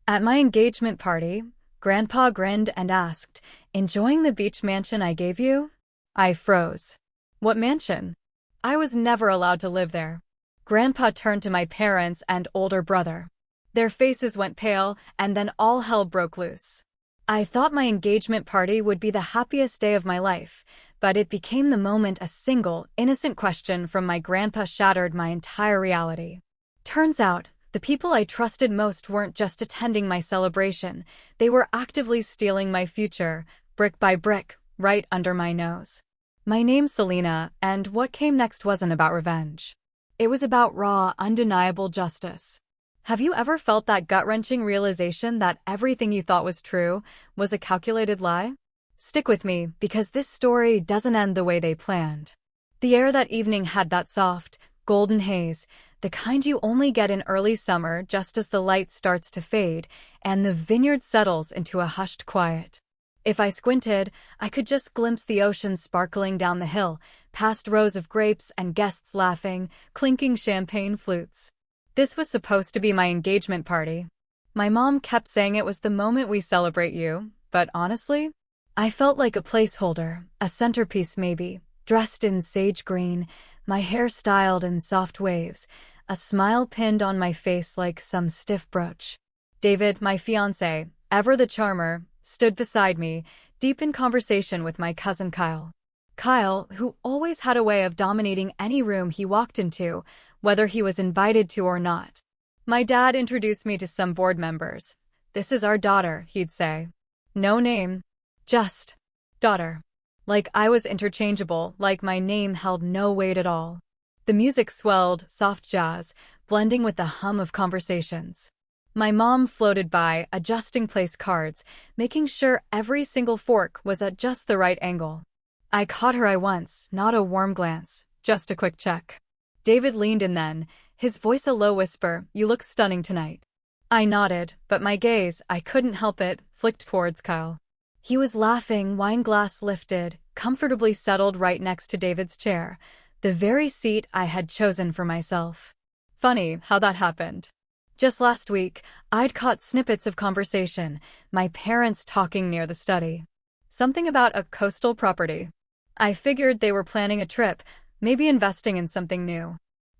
At my engagement party, Grandpa grinned and asked, "Enjoying the beach mansion I gave you?" I froze. What mansion? I was never allowed to live there. Grandpa turned to my parents and older brother. Their faces went pale, and then all hell broke loose. I thought my engagement party would be the happiest day of my life, but it became the moment a single, innocent question from my grandpa shattered my entire reality. Turns out, the people I trusted most weren't just attending my celebration, they were actively stealing my future, brick by brick, right under my nose. My name's Selena, and what came next wasn't about revenge. It was about raw, undeniable justice. Have you ever felt that gut-wrenching realization that everything you thought was true was a calculated lie? Stick with me, because this story doesn't end the way they planned. The air that evening had that soft, golden haze, the kind you only get in early summer just as the light starts to fade and the vineyard settles into a hushed quiet. If I squinted, I could just glimpse the ocean sparkling down the hill, past rows of grapes and guests laughing, clinking champagne flutes. This was supposed to be my engagement party. My mom kept saying it was the moment we celebrate you, but honestly, I felt like a placeholder, a centerpiece maybe, dressed in sage green, my hair styled in soft waves, a smile pinned on my face like some stiff brooch. David, my fiancé, ever the charmer, stood beside me, deep in conversation with my cousin Kyle. Kyle, who always had a way of dominating any room he walked into, whether he was invited to or not. My dad introduced me to some board members. "This is our daughter," he'd say. No name, just daughter. Like I was interchangeable, like my name held no weight at all. The music swelled, soft jazz, blending with the hum of conversations. My mom floated by, adjusting place cards, making sure every single fork was at just the right angle. I caught her eye once, not a warm glance, just a quick check. David leaned in then, his voice a low whisper, "You look stunning tonight." I nodded, but my gaze, I couldn't help it, flicked towards Kyle. He was laughing, wine glass lifted, comfortably settled right next to David's chair, the very seat I had chosen for myself. Funny how that happened. Just last week, I'd caught snippets of conversation, my parents talking near the study. Something about a coastal property. I figured they were planning a trip, maybe investing in something new.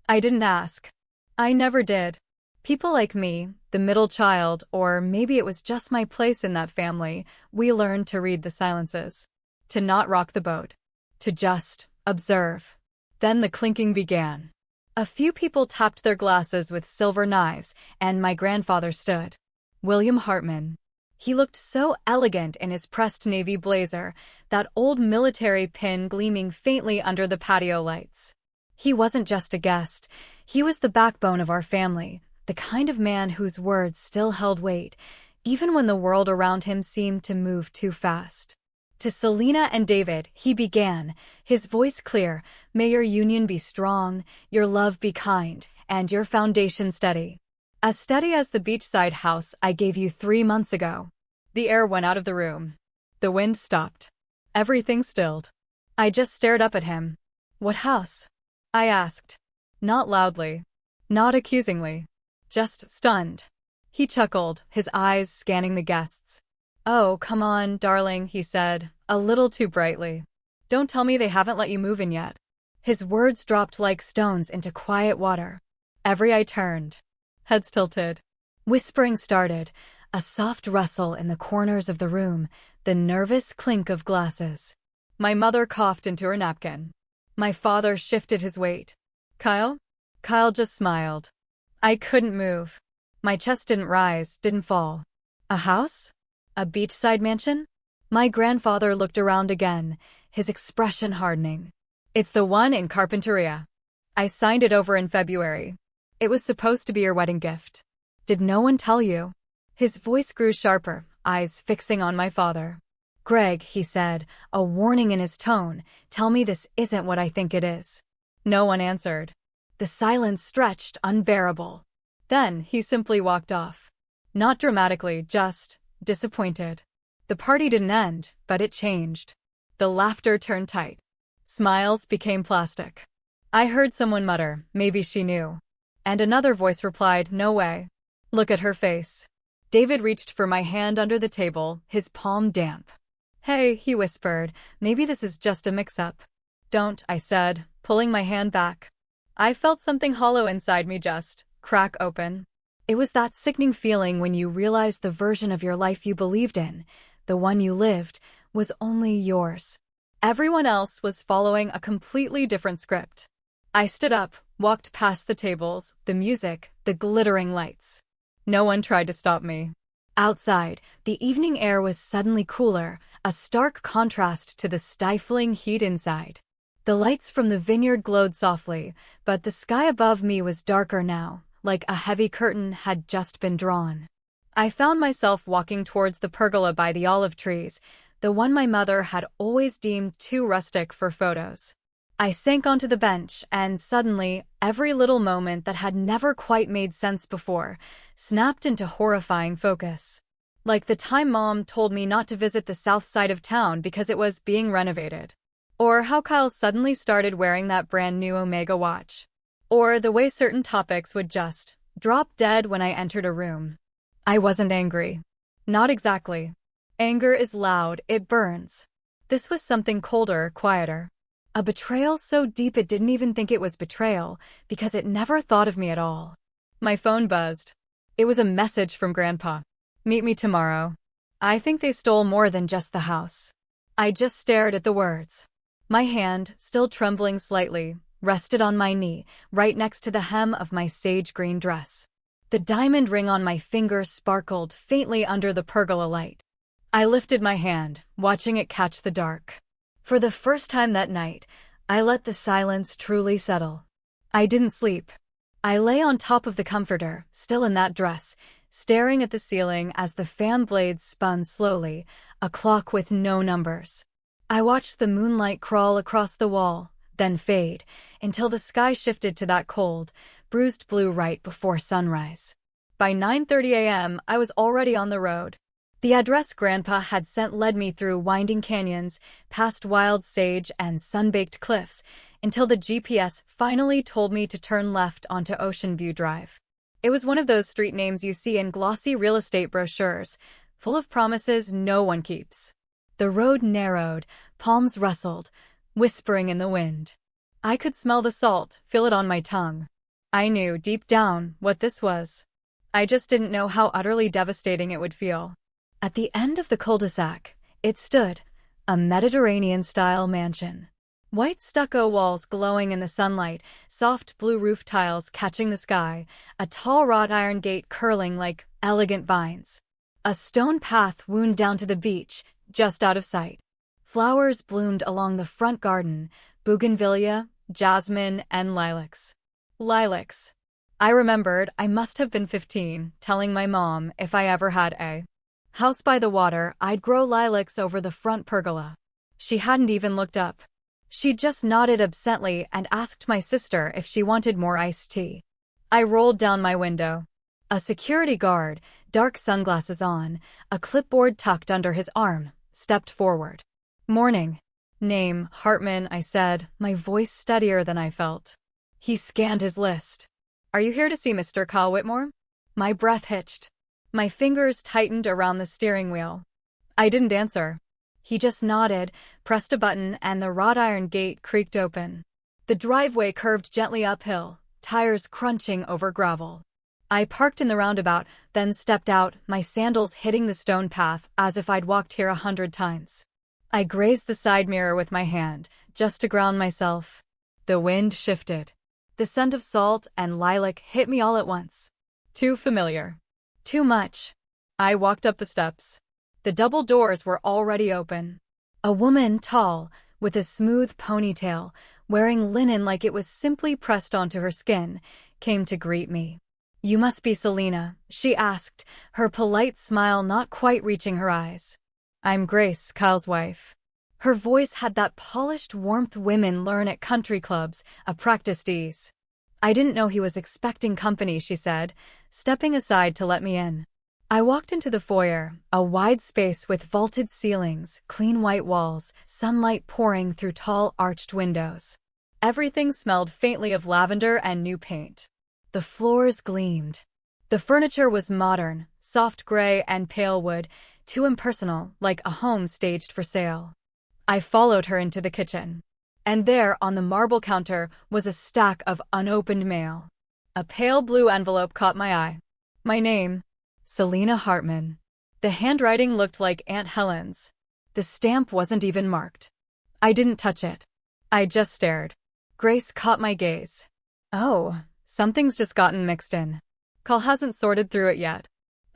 I didn't ask. I never did. People like me, the middle child, or maybe it was just my place in that family, we learned to read the silences. To not rock the boat. To just observe. Then the clinking began. A few people tapped their glasses with silver knives, and my grandfather stood. William Hartman. He looked so elegant in his pressed navy blazer, that old military pin gleaming faintly under the patio lights. He wasn't just a guest, he was the backbone of our family, the kind of man whose words still held weight, even when the world around him seemed to move too fast. To Selena and David, he began, his voice clear, "May your union be strong, your love be kind, and your foundation steady. As steady as the beachside house I gave you 3 months ago." The air went out of the room. The wind stopped. Everything stilled. I just stared up at him. "What house?" I asked. Not loudly. Not accusingly. Just stunned. He chuckled, his eyes scanning the guests. "Oh, come on, darling," he said, a little too brightly. "Don't tell me they haven't let you move in yet." His words dropped like stones into quiet water. Every eye turned. Heads tilted. Whispering started, a soft rustle in the corners of the room, the nervous clink of glasses. My mother coughed into her napkin. My father shifted his weight. "Kyle?" Kyle just smiled. I couldn't move. My chest didn't rise, didn't fall. A house? A beachside mansion? My grandfather looked around again, his expression hardening. "It's the one in Carpinteria. I signed it over in February. It was supposed to be your wedding gift. Did no one tell you?" His voice grew sharper, eyes fixing on my father. "Greg," he said, a warning in his tone, "tell me this isn't what I think it is." No one answered. The silence stretched, unbearable. Then he simply walked off. Not dramatically, just disappointed. The party didn't end, but it changed. The laughter turned tight. Smiles became plastic. I heard someone mutter, "Maybe she knew." And another voice replied, "No way. Look at her face." David reached for my hand under the table, his palm damp. "Hey," he whispered, "maybe this is just a mix-up." "Don't," I said, pulling my hand back. I felt something hollow inside me just crack open. It was that sickening feeling when you realize the version of your life you believed in, the one you lived, was only yours. Everyone else was following a completely different script. I stood up, walked past the tables, the music, the glittering lights. No one tried to stop me. Outside, the evening air was suddenly cooler, a stark contrast to the stifling heat inside. The lights from the vineyard glowed softly, but the sky above me was darker now, like a heavy curtain had just been drawn. I found myself walking towards the pergola by the olive trees, the one my mother had always deemed too rustic for photos. I sank onto the bench, and suddenly, every little moment that had never quite made sense before snapped into horrifying focus. Like the time Mom told me not to visit the south side of town because it was being renovated. Or how Kyle suddenly started wearing that brand new Omega watch. Or the way certain topics would just drop dead when I entered a room. I wasn't angry. Not exactly. Anger is loud, it burns. This was something colder, quieter. A betrayal so deep it didn't even think it was betrayal, because it never thought of me at all. My phone buzzed. It was a message from Grandpa. "Meet me tomorrow." I think they stole more than just the house. I just stared at the words. My hand, still trembling slightly, rested on my knee, right next to the hem of my sage green dress. The diamond ring on my finger sparkled faintly under the pergola light. I lifted my hand, watching it catch the dark. For the first time that night, I let the silence truly settle. I didn't sleep. I lay on top of the comforter, still in that dress, staring at the ceiling as the fan blades spun slowly, a clock with no numbers. I watched the moonlight crawl across the wall, then fade, until the sky shifted to that cold, bruised blue right before sunrise. By 9:30 a.m., I was already on the road. The address Grandpa had sent led me through winding canyons, past wild sage and sun-baked cliffs, until the GPS finally told me to turn left onto Ocean View Drive. It was one of those street names you see in glossy real estate brochures, full of promises no one keeps. The road narrowed, palms rustled, whispering in the wind. I could smell the salt, feel it on my tongue. I knew, deep down, what this was. I just didn't know how utterly devastating it would feel. At the end of the cul-de-sac, it stood, a Mediterranean-style mansion. White stucco walls glowing in the sunlight, soft blue roof tiles catching the sky, a tall wrought iron gate curling like elegant vines. A stone path wound down to the beach, just out of sight. Flowers bloomed along the front garden, bougainvillea, jasmine, and lilacs. Lilacs. I remembered I must have been 15, telling my mom if I ever had a house by the water, I'd grow lilacs over the front pergola. She hadn't even looked up. She just nodded absently and asked my sister if she wanted more iced tea. I rolled down my window. A security guard, dark sunglasses on, a clipboard tucked under his arm, stepped forward. "Morning." "Name, Hartman," I said, my voice steadier than I felt. He scanned his list. "Are you here to see Mr. Kyle Whitmore?" My breath hitched. My fingers tightened around the steering wheel. I didn't answer. He just nodded, pressed a button, and the wrought iron gate creaked open. The driveway curved gently uphill, tires crunching over gravel. I parked in the roundabout, then stepped out, my sandals hitting the stone path as if I'd walked here 100 times. I grazed the side mirror with my hand, just to ground myself. The wind shifted. The scent of salt and lilac hit me all at once. Too familiar. Too much. I walked up the steps. The double doors were already open. A woman, tall, with a smooth ponytail, wearing linen like it was simply pressed onto her skin, came to greet me. "You must be Selena," she asked, her polite smile not quite reaching her eyes. "I'm Grace, Kyle's wife." Her voice had that polished warmth women learn at country clubs, a practiced ease. "I didn't know he was expecting company," she said, stepping aside to let me in. I walked into the foyer, a wide space with vaulted ceilings, clean white walls, sunlight pouring through tall arched windows. Everything smelled faintly of lavender and new paint. The floors gleamed. The furniture was modern, soft gray and pale wood, too impersonal, like a home staged for sale. I followed her into the kitchen. And there, on the marble counter, was a stack of unopened mail. A pale blue envelope caught my eye. My name, Selena Hartman. The handwriting looked like Aunt Helen's. The stamp wasn't even marked. I didn't touch it. I just stared. Grace caught my gaze. Oh, something's just gotten mixed in. Call hasn't sorted through it yet.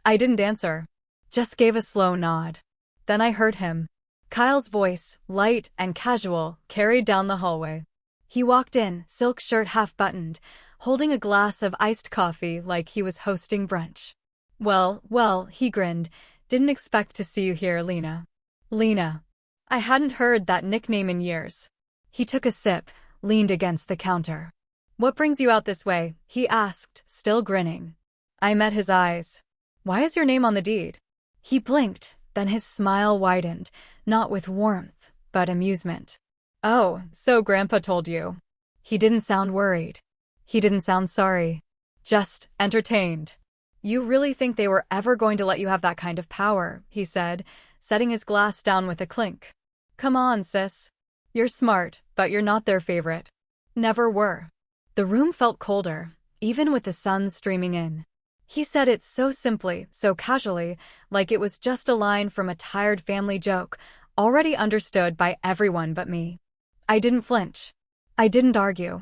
I didn't answer. Just gave a slow nod. Then I heard him. Kyle's voice, light and casual, carried down the hallway. He walked in, silk shirt half-buttoned, holding a glass of iced coffee like he was hosting brunch. Well, he grinned. Didn't expect to see you here, Lena. Lena. I hadn't heard that nickname in years. He took a sip, leaned against the counter. What brings you out this way? He asked, still grinning. I met his eyes. Why is your name on the deed? He blinked, then his smile widened, not with warmth, but amusement. Oh, so Grandpa told you. He didn't sound worried. He didn't sound sorry. Just entertained. You really think they were ever going to let you have that kind of power, he said, setting his glass down with a clink. Come on, sis. You're smart, but you're not their favorite. Never were. The room felt colder, even with the sun streaming in. He said it so simply, so casually, like it was just a line from a tired family joke, already understood by everyone but me. I didn't flinch. I didn't argue.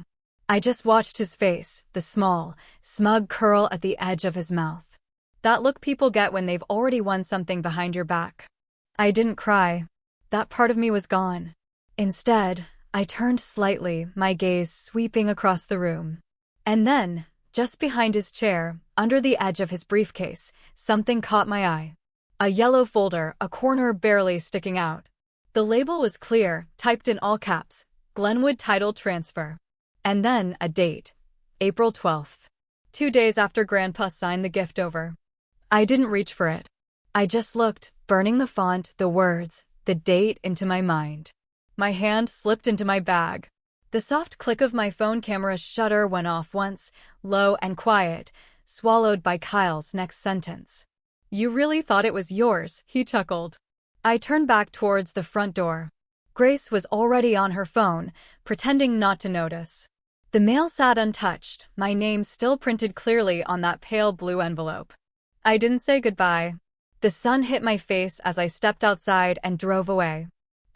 I just watched his face, the small, smug curl at the edge of his mouth. That look people get when they've already won something behind your back. I didn't cry. That part of me was gone. Instead, I turned slightly, my gaze sweeping across the room. And then, just behind his chair, under the edge of his briefcase, something caught my eye. A yellow folder, a corner barely sticking out. The label was clear, typed in all caps, Glenwood Title Transfer. And then a date, April 12th. 2 days after Grandpa signed the gift over. I didn't reach for it. I just looked, burning the font, the words, the date into my mind. My hand slipped into my bag. The soft click of my phone camera's shutter went off once, low and quiet, swallowed by Kyle's next sentence. You really thought it was yours, he chuckled. I turned back towards the front door. Grace was already on her phone, pretending not to notice. The mail sat untouched, my name still printed clearly on that pale blue envelope. I didn't say goodbye. The sun hit my face as I stepped outside and drove away.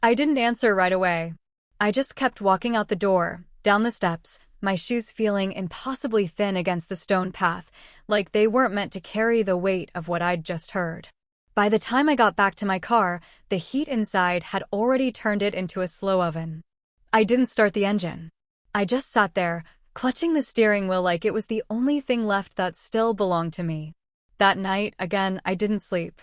I didn't answer right away. I just kept walking out the door, down the steps, my shoes feeling impossibly thin against the stone path, like they weren't meant to carry the weight of what I'd just heard. By the time I got back to my car, the heat inside had already turned it into a slow oven. I didn't start the engine. I just sat there, clutching the steering wheel like it was the only thing left that still belonged to me. That night, again, I didn't sleep.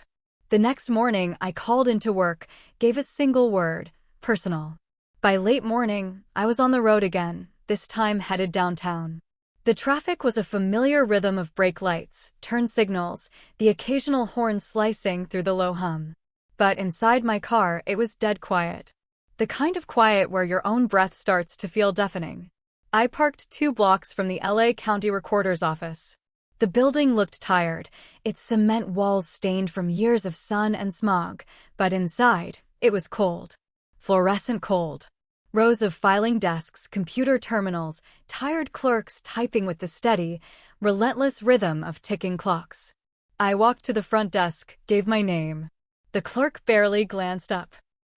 The next morning, I called into work, gave a single word, personal. By late morning, I was on the road again, this time headed downtown. The traffic was a familiar rhythm of brake lights, turn signals, the occasional horn slicing through the low hum. But inside my car, it was dead quiet. The kind of quiet where your own breath starts to feel deafening. I parked 2 blocks from the LA County Recorder's office. The building looked tired, its cement walls stained from years of sun and smog, but inside, it was cold. Fluorescent cold. Rows of filing desks, computer terminals, tired clerks typing with the steady, relentless rhythm of ticking clocks. I walked to the front desk, gave my name. The clerk barely glanced up.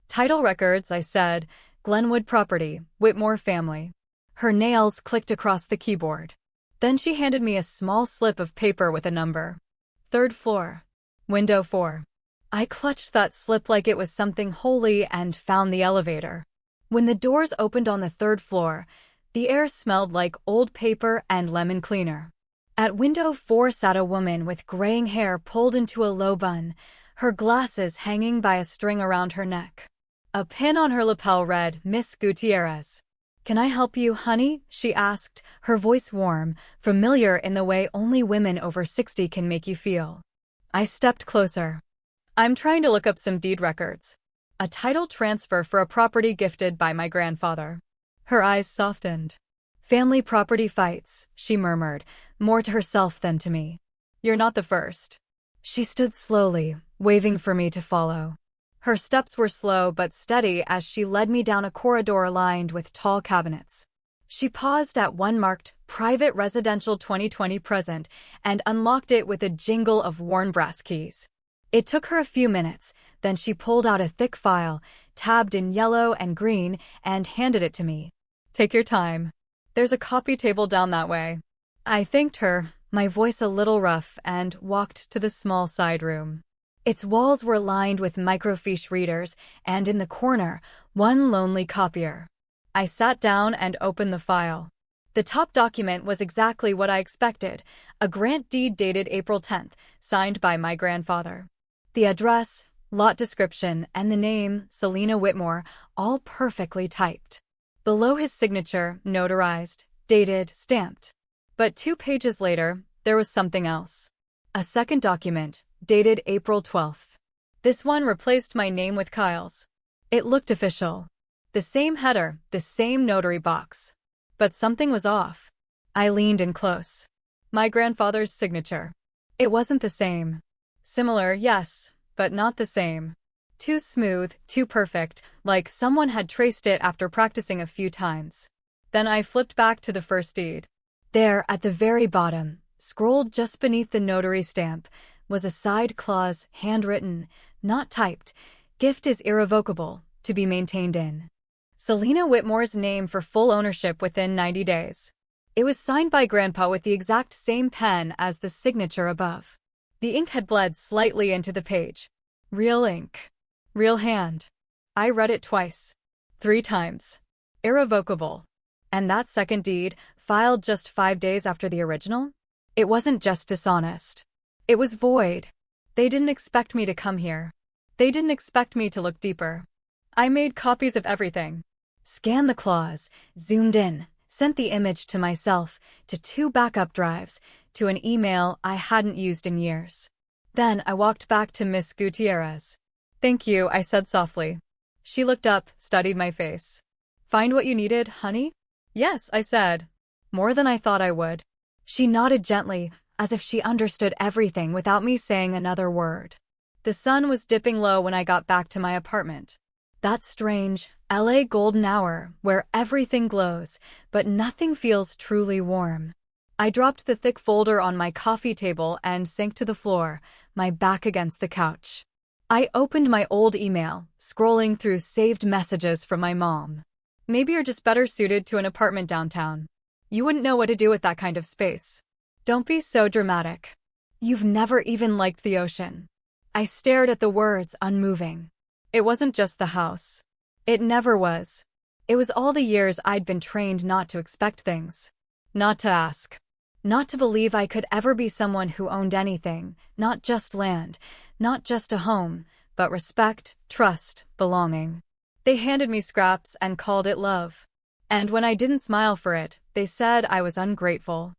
Title records, I said. Glenwood property, Whitmore family. Her nails clicked across the keyboard. Then she handed me a small slip of paper with a number. 3rd floor. Window 4. I clutched that slip like it was something holy and found the elevator. When the doors opened on the 3rd floor, the air smelled like old paper and lemon cleaner. At window 4 sat a woman with graying hair pulled into a low bun, her glasses hanging by a string around her neck. A pin on her lapel read, Miss Gutierrez. Can I help you, honey? She asked, her voice warm, familiar in the way only women over 60 can make you feel. I stepped closer. I'm trying to look up some deed records. A title transfer for a property gifted by my grandfather. Her eyes softened. Family property fights, she murmured, more to herself than to me. You're not the first. She stood slowly, waving for me to follow. Her steps were slow but steady as she led me down a corridor lined with tall cabinets. She paused at one marked Private Residential 2020 Present and unlocked it with a jingle of worn brass keys. It took her a few minutes, then she pulled out a thick file, tabbed in yellow and green, and handed it to me. Take your time. There's a copy table down that way. I thanked her, my voice a little rough, and walked to the small side room. Its walls were lined with microfiche readers, and in the corner, one lonely copier. I sat down and opened the file. The top document was exactly what I expected, a grant deed dated April 10th, signed by my grandfather. The address, lot description, and the name, Selena Whitmore, all perfectly typed. Below his signature, notarized, dated, stamped. But 2 pages later, there was something else. A second document, dated April 12th. This one replaced my name with Kyle's. It looked official. The same header, the same notary box. But something was off. I leaned in close. My grandfather's signature. It wasn't the same. Similar, yes, but not the same. Too smooth, too perfect, like someone had traced it after practicing a few times. Then I flipped back to the first deed. There, at the very bottom, scrolled just beneath the notary stamp, was a side clause, handwritten, not typed. Gift is irrevocable, to be maintained in Selena Whitmore's name for full ownership within 90 days. It was signed by Grandpa with the exact same pen as the signature above. The ink had bled slightly into the page. Real ink. Real hand. I read it twice. 3 times. Irrevocable. And that second deed, filed just 5 days after the original? It wasn't just dishonest. It was void. They didn't expect me to come here. They didn't expect me to look deeper. I made copies of everything. Scanned the clause, zoomed in, sent the image to myself, to 2 backup drives, to an email I hadn't used in years. Then I walked back to Miss Gutierrez. Thank you, I said softly. She looked up, studied my face. Find what you needed, honey? Yes, I said. More than I thought I would. She nodded gently, as if she understood everything without me saying another word. The sun was dipping low when I got back to my apartment. That strange, LA golden hour, where everything glows, but nothing feels truly warm. I dropped the thick folder on my coffee table and sank to the floor, my back against the couch. I opened my old email, scrolling through saved messages from my mom. Maybe you're just better suited to an apartment downtown. You wouldn't know what to do with that kind of space. Don't be so dramatic. You've never even liked the ocean. I stared at the words, unmoving. It wasn't just the house. It never was. It was all the years I'd been trained not to expect things. Not to ask. Not to believe I could ever be someone who owned anything, not just land, not just a home, but respect, trust, belonging. They handed me scraps and called it love. And when I didn't smile for it, they said I was ungrateful.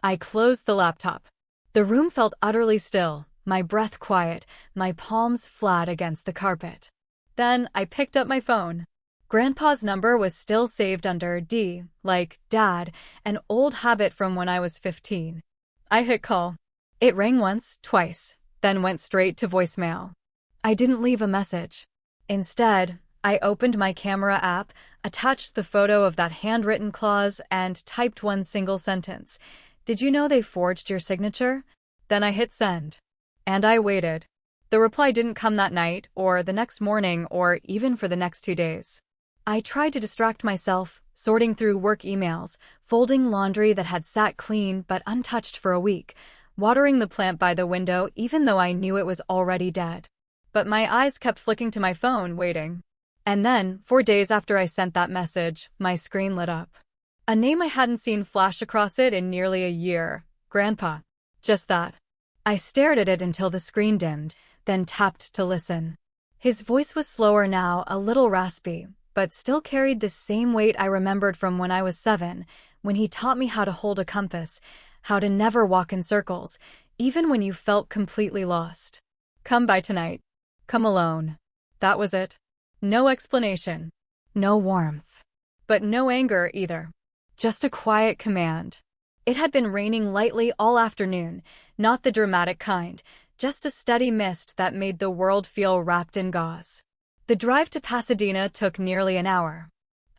I closed the laptop. The room felt utterly still, my breath quiet, my palms flat against the carpet. Then I picked up my phone. Grandpa's number was still saved under D, like Dad, an old habit from when I was 15. I hit call. It rang once, twice, then went straight to voicemail. I didn't leave a message. Instead, I opened my camera app, attached the photo of that handwritten clause, and typed one single sentence. Did you know they forged your signature? Then I hit send. And I waited. The reply didn't come that night, or the next morning, or even for the next 2 days. I tried to distract myself, sorting through work emails, folding laundry that had sat clean but untouched for a week, watering the plant by the window even though I knew it was already dead. But my eyes kept flicking to my phone, waiting. And then, 4 days after I sent that message, my screen lit up. A name I hadn't seen flash across it in nearly a year. Grandpa. Just that. I stared at it until the screen dimmed, then tapped to listen. His voice was slower now, a little raspy, but still carried the same weight I remembered from when I was 7, when he taught me how to hold a compass, how to never walk in circles, even when you felt completely lost. Come by tonight. Come alone. That was it. No explanation. No warmth. But no anger either. Just a quiet command. It had been raining lightly all afternoon, not the dramatic kind, just a steady mist that made the world feel wrapped in gauze. The drive to Pasadena took nearly an hour.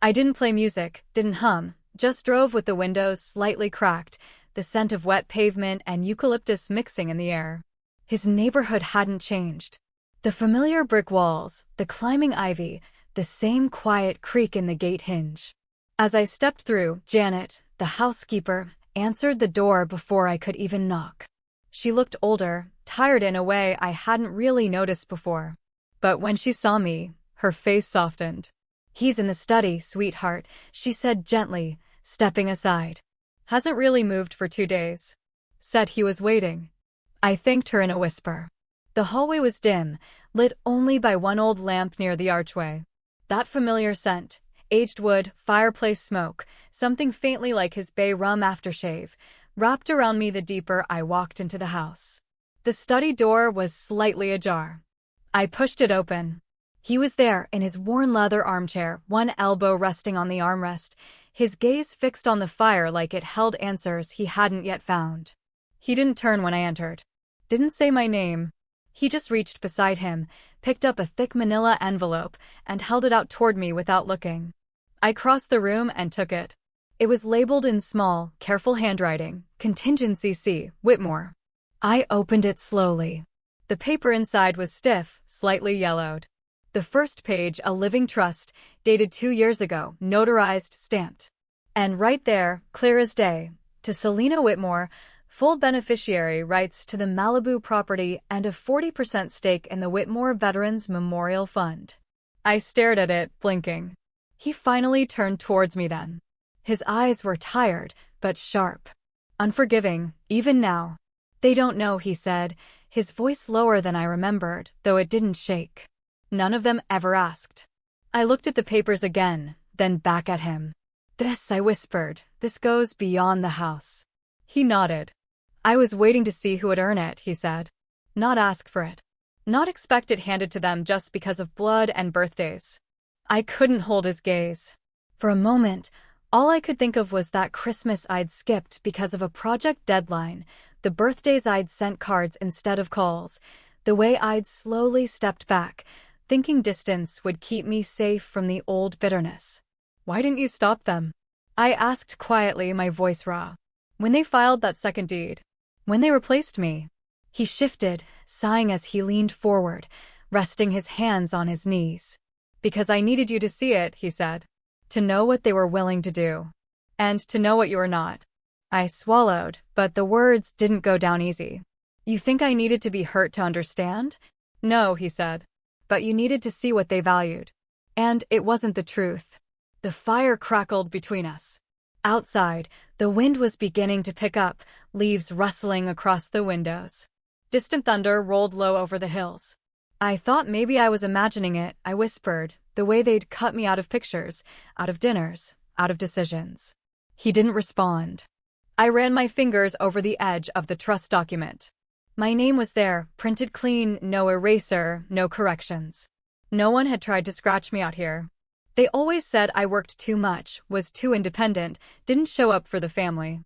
I didn't play music, didn't hum, just drove with the windows slightly cracked, the scent of wet pavement and eucalyptus mixing in the air. His neighborhood hadn't changed. The familiar brick walls, the climbing ivy, the same quiet creak in the gate hinge. As I stepped through, Janet, the housekeeper, answered the door before I could even knock. She looked older, tired in a way I hadn't really noticed before. But when she saw me, her face softened. "He's in the study, sweetheart," she said gently, stepping aside. "Hasn't really moved for 2 days." Said he was waiting. I thanked her in a whisper. The hallway was dim, lit only by one old lamp near the archway. That familiar scent, aged wood, fireplace smoke, something faintly like his bay rum aftershave, wrapped around me the deeper I walked into the house. The study door was slightly ajar. I pushed it open. He was there in his worn leather armchair, one elbow resting on the armrest, his gaze fixed on the fire like it held answers he hadn't yet found. He didn't turn when I entered. Didn't say my name. He just reached beside him, picked up a thick manila envelope, and held it out toward me without looking. I crossed the room and took it. It was labeled in small, careful handwriting, Contingency C, Whitmore. I opened it slowly. The paper inside was stiff, slightly yellowed. The first page, a living trust, dated 2 years ago, notarized, stamped. And right there, clear as day, to Selena Whitmore, full beneficiary rights to the Malibu property and a 40% stake in the Whitmore Veterans Memorial Fund. I stared at it, blinking. He finally turned towards me then. His eyes were tired, but sharp. Unforgiving, even now. "They don't know," he said, his voice lower than I remembered, though it didn't shake. "None of them ever asked." I looked at the papers again, then back at him. "This," I whispered, "this goes beyond the house." He nodded. "I was waiting to see who would earn it," he said. "Not ask for it. Not expect it handed to them just because of blood and birthdays." I couldn't hold his gaze. For a moment, all I could think of was that Christmas I'd skipped because of a project deadline, the birthdays I'd sent cards instead of calls, the way I'd slowly stepped back, thinking distance would keep me safe from the old bitterness. "Why didn't you stop them?" I asked quietly, my voice raw. "When they filed that second deed. When they replaced me." He shifted, sighing as he leaned forward, resting his hands on his knees. "Because I needed you to see it," he said. "To know what they were willing to do. And to know what you were not." I swallowed, but the words didn't go down easy. "You think I needed to be hurt to understand?" "No," he said. "But you needed to see what they valued." And it wasn't the truth. The fire crackled between us. Outside, the wind was beginning to pick up, leaves rustling across the windows. Distant thunder rolled low over the hills. "I thought maybe I was imagining it," I whispered, "the way they'd cut me out of pictures, out of dinners, out of decisions." He didn't respond. I ran my fingers over the edge of the trust document. My name was there, printed clean, no eraser, no corrections. No one had tried to scratch me out here. They always said I worked too much, was too independent, didn't show up for the family.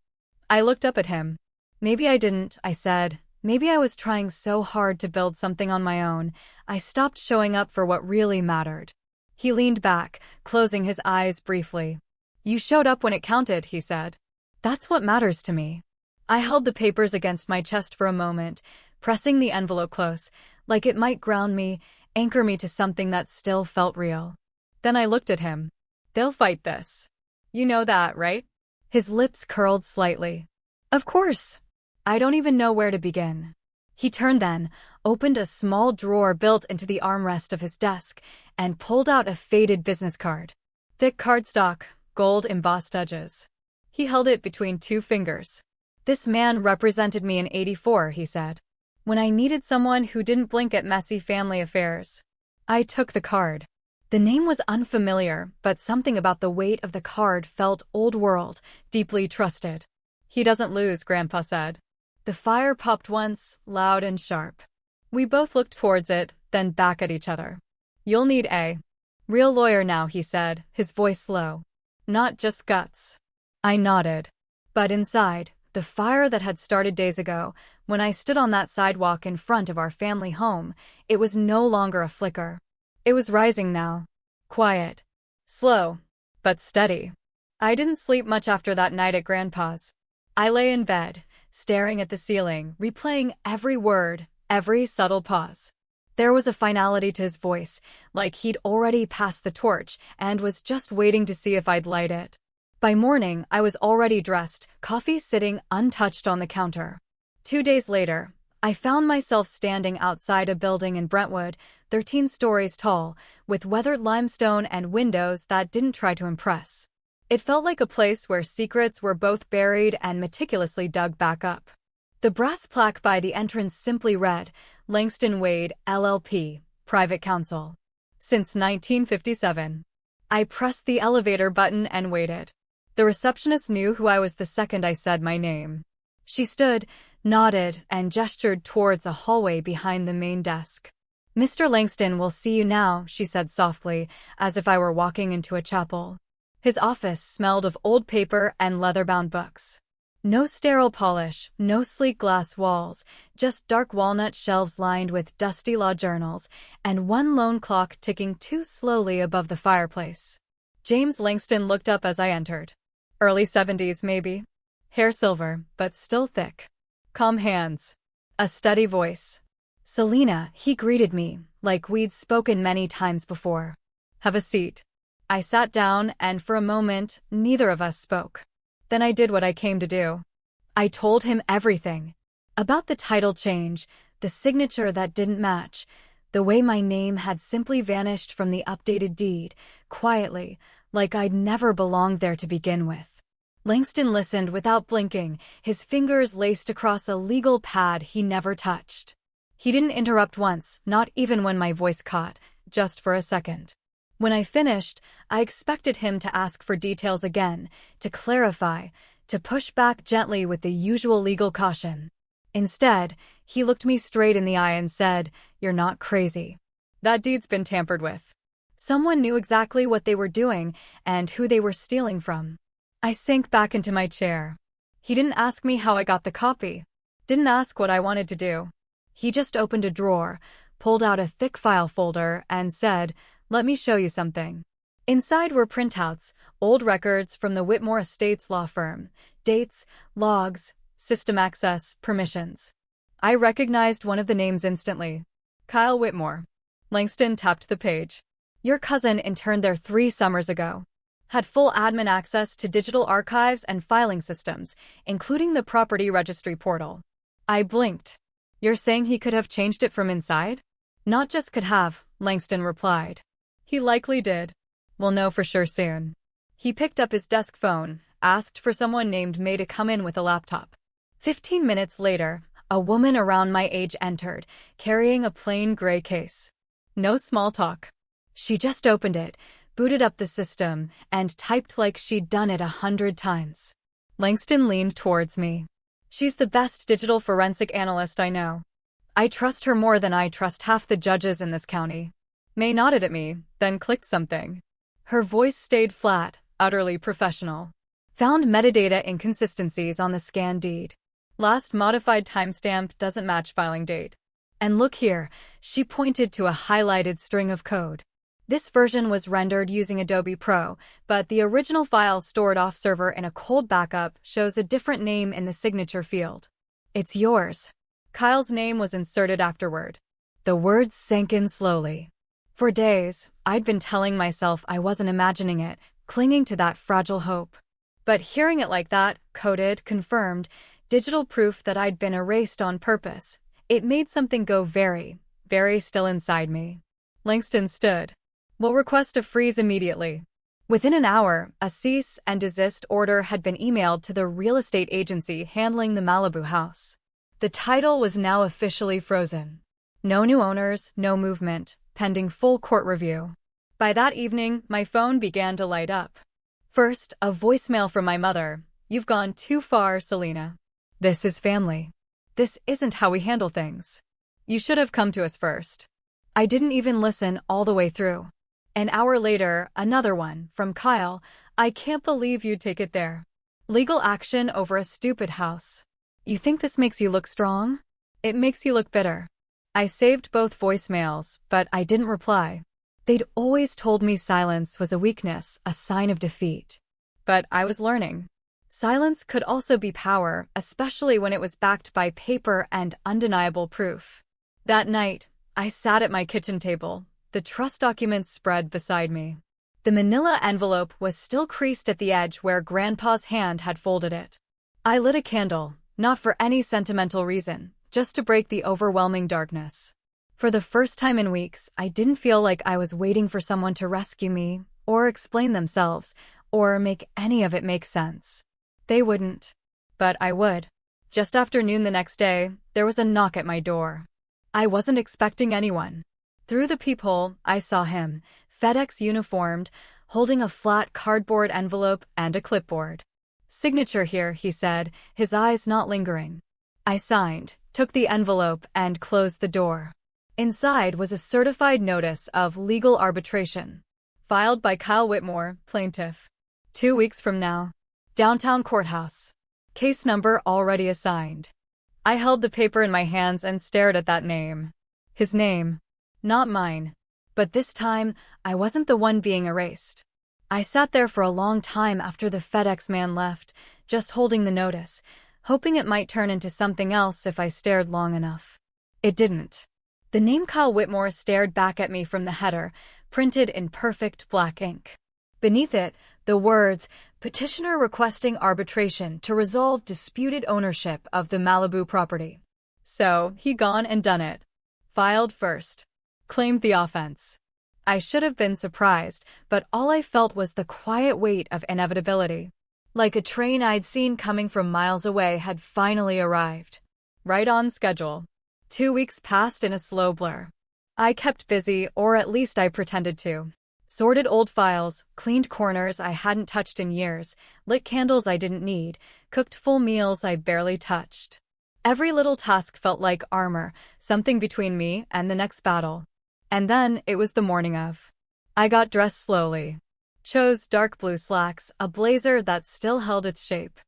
I looked up at him. "Maybe I didn't," I said. "Maybe I was trying so hard to build something on my own, I stopped showing up for what really mattered." He leaned back, closing his eyes briefly. "You showed up when it counted," he said. "That's what matters to me." I held the papers against my chest for a moment, pressing the envelope close, like it might ground me, anchor me to something that still felt real. Then I looked at him. "They'll fight this. You know that, right?" His lips curled slightly. "Of course. I don't even know where to begin." He turned then, opened a small drawer built into the armrest of his desk, and pulled out a faded business card. Thick cardstock, gold embossed edges. He held it between 2 fingers. "This man represented me in '84, he said. "When I needed someone who didn't blink at messy family affairs." I took the card. The name was unfamiliar, but something about the weight of the card felt old world, deeply trusted. "He doesn't lose," Grandpa said. The fire popped once, loud and sharp. We both looked towards it, then back at each other. "You'll need a real lawyer now," he said, his voice low. "Not just guts." I nodded. But inside, the fire that had started days ago, when I stood on that sidewalk in front of our family home, it was no longer a flicker. It was rising now. Quiet. Slow. But steady. I didn't sleep much after that night at Grandpa's. I lay in bed, staring at the ceiling, replaying every word, every subtle pause. There was a finality to his voice, like he'd already passed the torch and was just waiting to see if I'd light it. By morning, I was already dressed, coffee sitting untouched on the counter. 2 days later, I found myself standing outside a building in Brentwood, 13 stories tall, with weathered limestone and windows that didn't try to impress. It felt like a place where secrets were both buried and meticulously dug back up. The brass plaque by the entrance simply read, Langston Wade, LLP, Private Counsel. Since 1957. I pressed the elevator button and waited. The receptionist knew who I was the second I said my name. She stood, nodded, and gestured towards a hallway behind the main desk. "Mr. Langston will see you now," she said softly, as if I were walking into a chapel. His office smelled of old paper and leather-bound books. No sterile polish, no sleek glass walls, just dark walnut shelves lined with dusty law journals, and one lone clock ticking too slowly above the fireplace. James Langston looked up as I entered. Early 70s, maybe. Hair silver, but still thick. Calm hands. A steady voice. "Selina," he greeted me, like we'd spoken many times before. "Have a seat." I sat down, and for a moment, neither of us spoke. Then I did what I came to do. I told him everything. About the title change, the signature that didn't match, the way my name had simply vanished from the updated deed, quietly, like I'd never belonged there to begin with. Langston listened without blinking, his fingers laced across a legal pad he never touched. He didn't interrupt once, not even when my voice caught, just for a second. When I finished, I expected him to ask for details again, to clarify, to push back gently with the usual legal caution. Instead, he looked me straight in the eye and said, "You're not crazy. That deed's been tampered with. Someone knew exactly what they were doing and who they were stealing from." I sank back into my chair. He didn't ask me how I got the copy. Didn't ask what I wanted to do. He just opened a drawer, pulled out a thick file folder, and said, "Let me show you something." Inside were printouts, old records from the Whitmore Estates law firm, dates, logs, system access, permissions. I recognized one of the names instantly. Kyle Whitmore. Langston tapped the page. "Your cousin interned there 3 summers ago. Had full admin access to digital archives and filing systems, including the property registry portal." I blinked. "You're saying he could have changed it from inside?" "Not just could have," Langston replied. "He likely did. We'll know for sure soon." He picked up his desk phone, asked for someone named May to come in with a laptop. 15 minutes later, a woman around my age entered, carrying a plain gray case. No small talk. She just opened it, booted up the system, and typed like she'd done it 100 times. Langston leaned towards me. "She's the best digital forensic analyst I know. I trust her more than I trust half the judges in this county." May nodded at me, then clicked something. Her voice stayed flat, utterly professional. "Found metadata inconsistencies on the scan deed. Last modified timestamp doesn't match filing date. And look here," she pointed to a highlighted string of code. "This version was rendered using Adobe Pro, but the original file stored off-server in a cold backup shows a different name in the signature field. It's yours." Kyle's name was inserted afterward. The words sank in slowly. For days, I'd been telling myself I wasn't imagining it, clinging to that fragile hope. But hearing it like that, coded, confirmed, digital proof that I'd been erased on purpose, it made something go very, very still inside me. Langston stood. "We'll request a freeze immediately." Within an hour, a cease and desist order had been emailed to the real estate agency handling the Malibu house. The title was now officially frozen. No new owners, no movement, pending full court review. By that evening, my phone began to light up. First, a voicemail from my mother. "You've gone too far, Selina. This is family. This isn't how we handle things. You should have come to us first." I didn't even listen all the way through. An hour later, another one, from Kyle. "I can't believe you'd take it there. Legal action over a stupid house. You think this makes you look strong? It makes you look bitter. I saved both voicemails, but I didn't reply. They'd always told me silence was a weakness, a sign of defeat. But I was learning. Silence could also be power, especially when it was backed by paper and undeniable proof. That night, I sat at my kitchen table, the trust documents spread beside me. The manila envelope was still creased at the edge where Grandpa's hand had folded it. I lit a candle, not for any sentimental reason, just to break the overwhelming darkness. For the first time in weeks, I didn't feel like I was waiting for someone to rescue me, or explain themselves, or make any of it make sense. They wouldn't. But I would. Just after noon the next day, there was a knock at my door. I wasn't expecting anyone. Through the peephole, I saw him, FedEx uniformed, holding a flat cardboard envelope and a clipboard. "Signature here," he said, his eyes not lingering. I signed, took the envelope, and closed the door. Inside was a certified notice of legal arbitration. Filed by Kyle Whitmore, plaintiff. 2 weeks from now. Downtown courthouse. Case number already assigned. I held the paper in my hands and stared at that name. His name. Not mine. But this time, I wasn't the one being erased. I sat there for a long time after the FedEx man left, just holding the notice, hoping it might turn into something else if I stared long enough. It didn't. The name Kyle Whitmore stared back at me from the header, printed in perfect black ink. Beneath it, the words, "Petitioner requesting arbitration to resolve disputed ownership of the Malibu property." So, he gone and done it. Filed first. Claimed the offense. I should have been surprised, but all I felt was the quiet weight of inevitability. Like a train I'd seen coming from miles away had finally arrived. Right on schedule. 2 weeks passed in a slow blur. I kept busy, or at least I pretended to. Sorted old files, cleaned corners I hadn't touched in years, lit candles I didn't need, cooked full meals I barely touched. Every little task felt like armor, something between me and the next battle. And then it was the morning of. I got dressed slowly. Chose dark blue slacks, a blazer that still held its shape.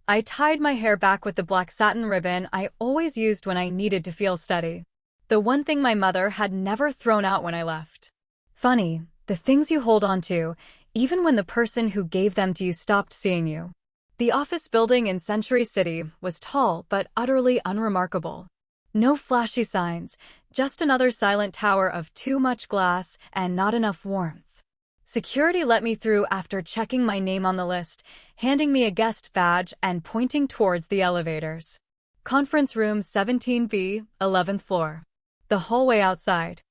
I tied my hair back with the black satin ribbon I always used when I needed to feel steady. The one thing my mother had never thrown out when I left. Funny, the things you hold on to, even when the person who gave them to you stopped seeing you. The office building in Century City was tall but utterly unremarkable. No flashy signs, just another silent tower of too much glass and not enough warmth. Security let me through after checking my name on the list, handing me a guest badge and pointing towards the elevators. Conference room 17B, 11th floor. The hallway outside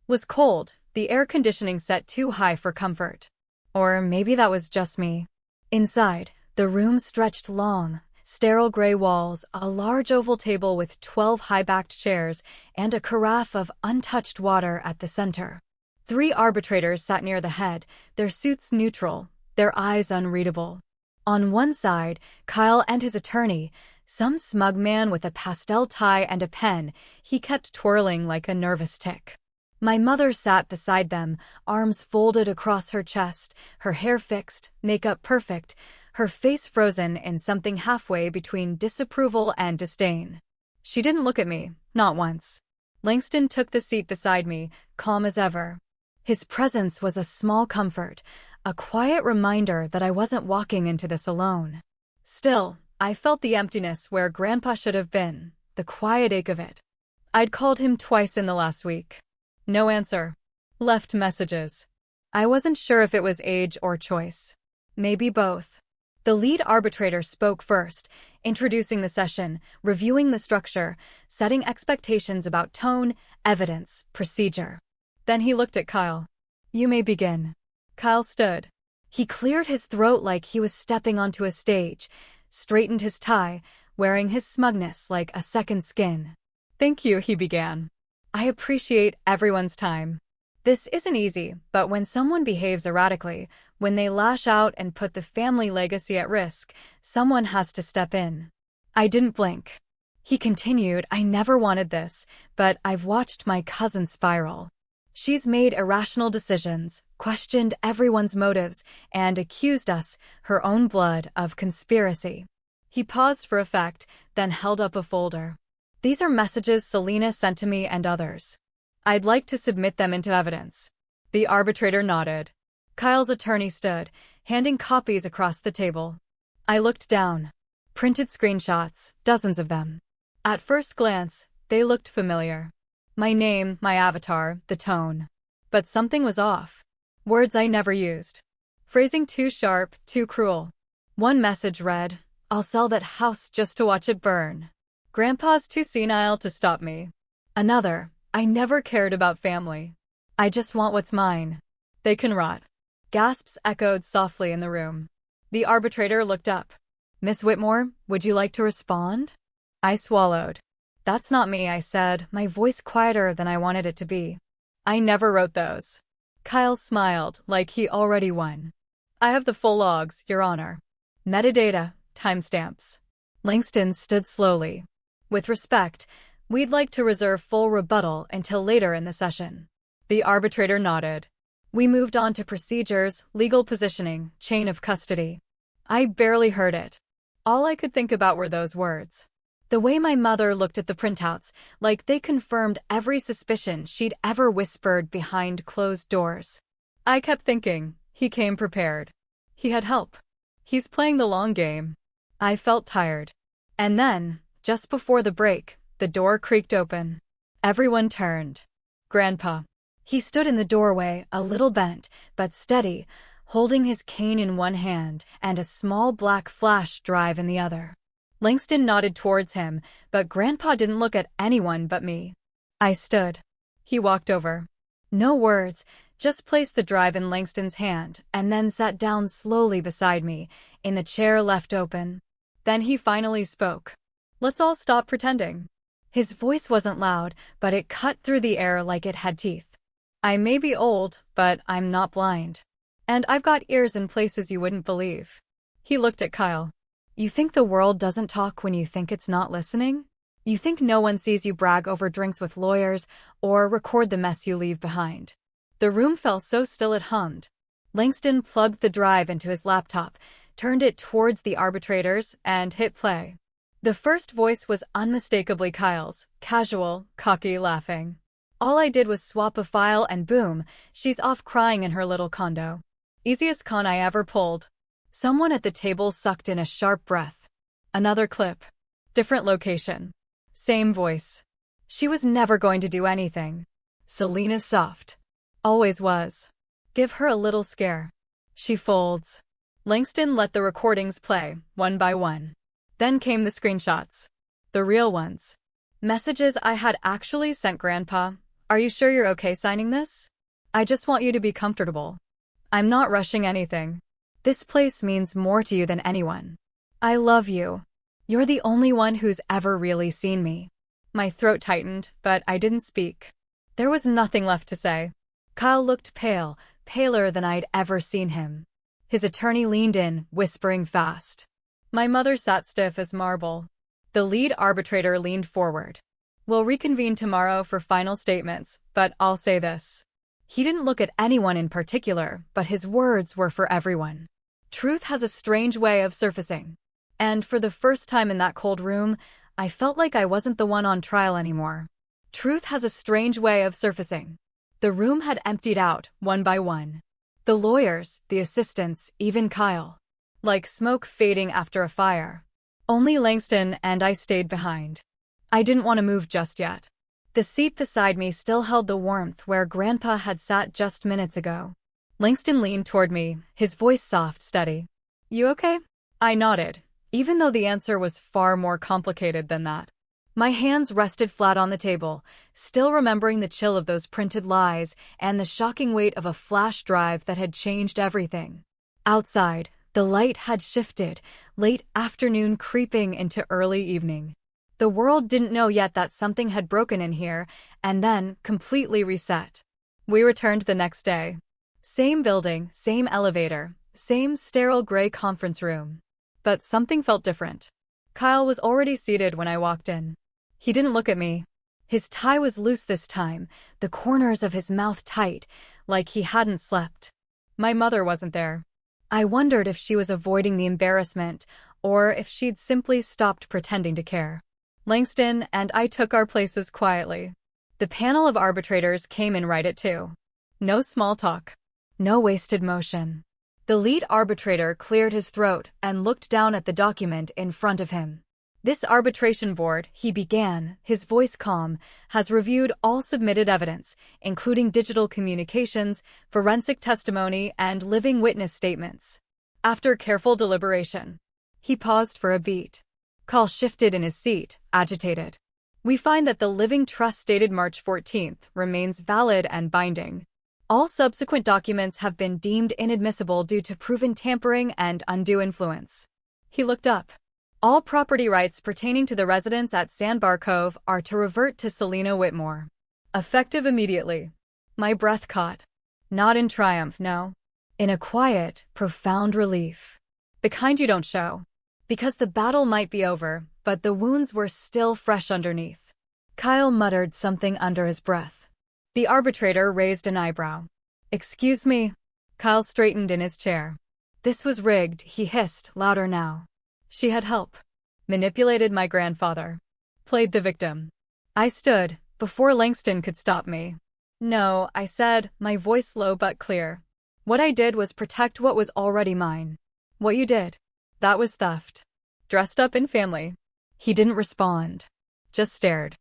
was cold, the air conditioning set too high for comfort. Or maybe that was just me. Inside, the room stretched long, sterile gray walls, a large oval table with 12 high-backed chairs, and a carafe of untouched water at the center. 3 arbitrators sat near the head, their suits neutral, their eyes unreadable. On one side, Kyle and his attorney, some smug man with a pastel tie and a pen, he kept twirling like a nervous tick. My mother sat beside them, arms folded across her chest, her hair fixed, makeup perfect, her face frozen in something halfway between disapproval and disdain. She didn't look at me, not once. Langston took the seat beside me, calm as ever. His presence was a small comfort, a quiet reminder that I wasn't walking into this alone. Still, I felt the emptiness where Grandpa should have been, the quiet ache of it. I'd called him twice in the last week. No answer. Left messages. I wasn't sure if it was age or choice. Maybe both. The lead arbitrator spoke first, introducing the session, reviewing the structure, setting expectations about tone, evidence, procedure. Then he looked at Kyle. "You may begin." Kyle stood. He cleared his throat like he was stepping onto a stage, straightened his tie, wearing his smugness like a second skin. "Thank you," he began. "I appreciate everyone's time. This isn't easy, but when someone behaves erratically, when they lash out and put the family legacy at risk, someone has to step in." I didn't blink. He continued, "I never wanted this, but I've watched my cousin spiral. She's made irrational decisions, questioned everyone's motives, and accused us, her own blood, of conspiracy. He paused for effect, then held up a folder. These are messages Selena sent to me and others. I'd like to submit them into evidence. The arbitrator nodded. Kyle's attorney stood, handing copies across the table. I looked down. Printed screenshots, dozens of them. At first glance, they looked familiar. My name, my avatar, the tone. But something was off. Words I never used. Phrasing too sharp, too cruel. One message read, "I'll sell that house just to watch it burn. Grandpa's too senile to stop me." Another, "I never cared about family. I just want what's mine. They can rot." Gasps echoed softly in the room. The arbitrator looked up. "Miss Whitmore, would you like to respond?" I swallowed. "That's not me," I said, my voice quieter than I wanted it to be. "I never wrote those." Kyle smiled, like he already won. "I have the full logs, Your Honor. Metadata, timestamps." Langston stood slowly. "With respect, we'd like to reserve full rebuttal until later in the session." The arbitrator nodded. We moved on to procedures, legal positioning, chain of custody. I barely heard it. All I could think about were those words. The way my mother looked at the printouts, like they confirmed every suspicion she'd ever whispered behind closed doors. I kept thinking, he came prepared. He had help. He's playing the long game. I felt tired. And then, just before the break, the door creaked open. Everyone turned. Grandpa. He stood in the doorway, a little bent, but steady, holding his cane in one hand and a small black flash drive in the other. Langston nodded towards him, but Grandpa didn't look at anyone but me. I stood. He walked over. No words, just placed the drive in Langston's hand and then sat down slowly beside me, in the chair left open. Then he finally spoke. "Let's all stop pretending." His voice wasn't loud, but it cut through the air like it had teeth. "I may be old, but I'm not blind. And I've got ears in places you wouldn't believe." He looked at Kyle. "You think the world doesn't talk when you think it's not listening? You think no one sees you brag over drinks with lawyers or record the mess you leave behind?" The room fell so still it hummed. Langston plugged the drive into his laptop, turned it towards the arbitrators, and hit play. The first voice was unmistakably Kyle's, casual, cocky, laughing. All I did was swap a file and boom, she's off crying in her little condo. Easiest con I ever pulled. Someone at the table sucked in a sharp breath. Another clip. Different location. Same voice. She was never going to do anything. Selena's soft. Always was. Give her a little scare. She folds. Langston let the recordings play, one by one. Then came the screenshots. The real ones. Messages I had actually sent Grandpa. "Are you sure you're okay signing this? I just want you to be comfortable. I'm not rushing anything. This place means more to you than anyone. I love you. You're the only one who's ever really seen me." My throat tightened, but I didn't speak. There was nothing left to say. Kyle looked pale, paler than I'd ever seen him. His attorney leaned in, whispering fast. My mother sat stiff as marble. The lead arbitrator leaned forward. "We'll reconvene tomorrow for final statements, but I'll say this." He didn't look at anyone in particular, but his words were for everyone. Truth has a strange way of surfacing. And for the first time in that cold room, I felt like I wasn't the one on trial anymore. Truth has a strange way of surfacing. The room had emptied out, one by one. The lawyers, the assistants, even Kyle. Like smoke fading after a fire. Only Langston and I stayed behind. I didn't want to move just yet. The seat beside me still held the warmth where Grandpa had sat just minutes ago. Langston leaned toward me, his voice soft, steady. "You okay?" I nodded, even though the answer was far more complicated than that. My hands rested flat on the table, still remembering the chill of those printed lies and the shocking weight of a flash drive that had changed everything. Outside, the light had shifted, late afternoon creeping into early evening. The world didn't know yet that something had broken in here, and then completely reset. We returned the next day. Same building, same elevator, same sterile gray conference room. But something felt different. Kyle was already seated when I walked in. He didn't look at me. His tie was loose this time, the corners of his mouth tight, like he hadn't slept. My mother wasn't there. I wondered if she was avoiding the embarrassment, or if she'd simply stopped pretending to care. Langston and I took our places quietly. The panel of arbitrators came in right at 2. No small talk. No wasted motion. The lead arbitrator cleared his throat and looked down at the document in front of him. This arbitration board, he began, his voice calm, has reviewed all submitted evidence, including digital communications, forensic testimony, and living witness statements. After careful deliberation, he paused for a beat. Call shifted in his seat, agitated. We find that the living trust dated March 14th remains valid and binding. All subsequent documents have been deemed inadmissible due to proven tampering and undue influence. He looked up. All property rights pertaining to the residence at Sandbar Cove are to revert to Selena Whitmore. Effective immediately. My breath caught. Not in triumph, no. In a quiet, profound relief. The kind you don't show. Because the battle might be over, but the wounds were still fresh underneath. Kyle muttered something under his breath. The arbitrator raised an eyebrow. Excuse me. Kyle straightened in his chair. This was rigged, he hissed, louder now. She had help. Manipulated my grandfather. Played the victim. I stood, before Langston could stop me. No, I said, my voice low but clear. What I did was protect what was already mine. What you did. That was theft. Dressed up in family. He didn't respond. Just stared.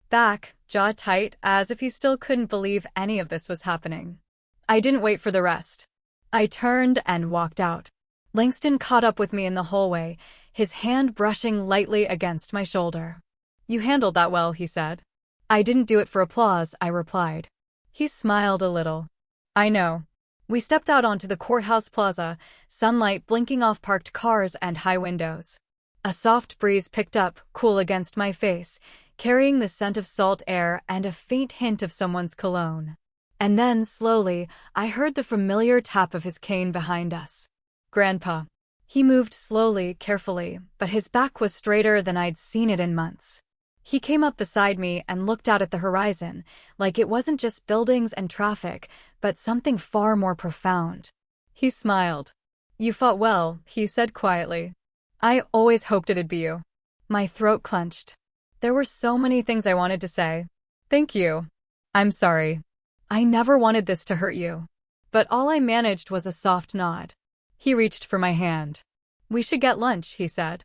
Back, jaw tight, as if he still couldn't believe any of this was happening. I didn't wait for the rest. I turned and walked out. Langston caught up with me in the hallway, his hand brushing lightly against my shoulder. You handled that well, he said. I didn't do it for applause, I replied. He smiled a little. I know. We stepped out onto the courthouse plaza, sunlight blinking off parked cars and high windows. A soft breeze picked up, cool against my face, carrying the scent of salt air and a faint hint of someone's cologne. And then, slowly, I heard the familiar tap of his cane behind us. Grandpa. He moved slowly, carefully, but his back was straighter than I'd seen it in months. He came up beside me and looked out at the horizon, like it wasn't just buildings and traffic, but something far more profound. He smiled. You fought well, he said quietly. I always hoped it'd be you. My throat clenched. There were so many things I wanted to say. Thank you. I'm sorry. I never wanted this to hurt you. But all I managed was a soft nod. He reached for my hand. We should get lunch, he said.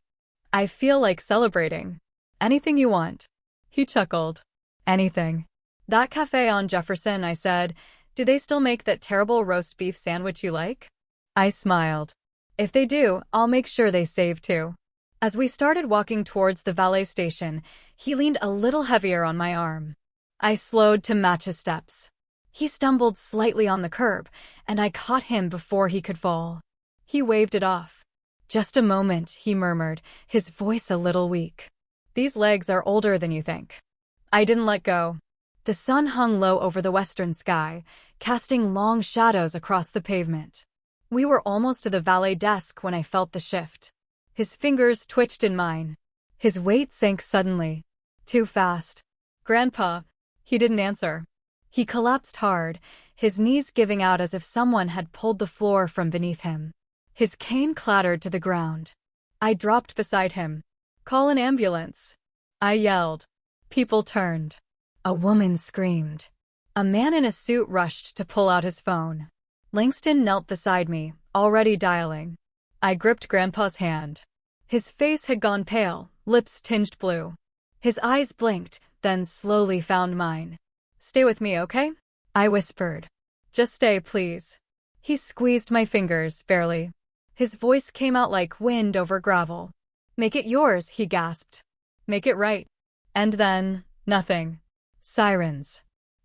I feel like celebrating. Anything you want. He chuckled. Anything. That cafe on Jefferson, I said. Do they still make that terrible roast beef sandwich you like? I smiled. If they do, I'll make sure they save too. As we started walking towards the valet station, he leaned a little heavier on my arm. I slowed to match his steps. He stumbled slightly on the curb, and I caught him before he could fall. He waved it off. Just a moment, he murmured, his voice a little weak. These legs are older than you think. I didn't let go. The sun hung low over the western sky, casting long shadows across the pavement. We were almost to the valet desk when I felt the shift. His fingers twitched in mine. His weight sank suddenly. Too fast. Grandpa. He didn't answer. He collapsed hard, his knees giving out as if someone had pulled the floor from beneath him. His cane clattered to the ground. I dropped beside him. Call an ambulance. I yelled. People turned. A woman screamed. A man in a suit rushed to pull out his phone. Langston knelt beside me, already dialing. I gripped Grandpa's hand. His face had gone pale, lips tinged blue. His eyes blinked, then slowly found mine. Stay with me, okay? I whispered. Just stay, please. He squeezed my fingers, barely. His voice came out like wind over gravel. Make it yours, he gasped. Make it right. And then, nothing. Sirens.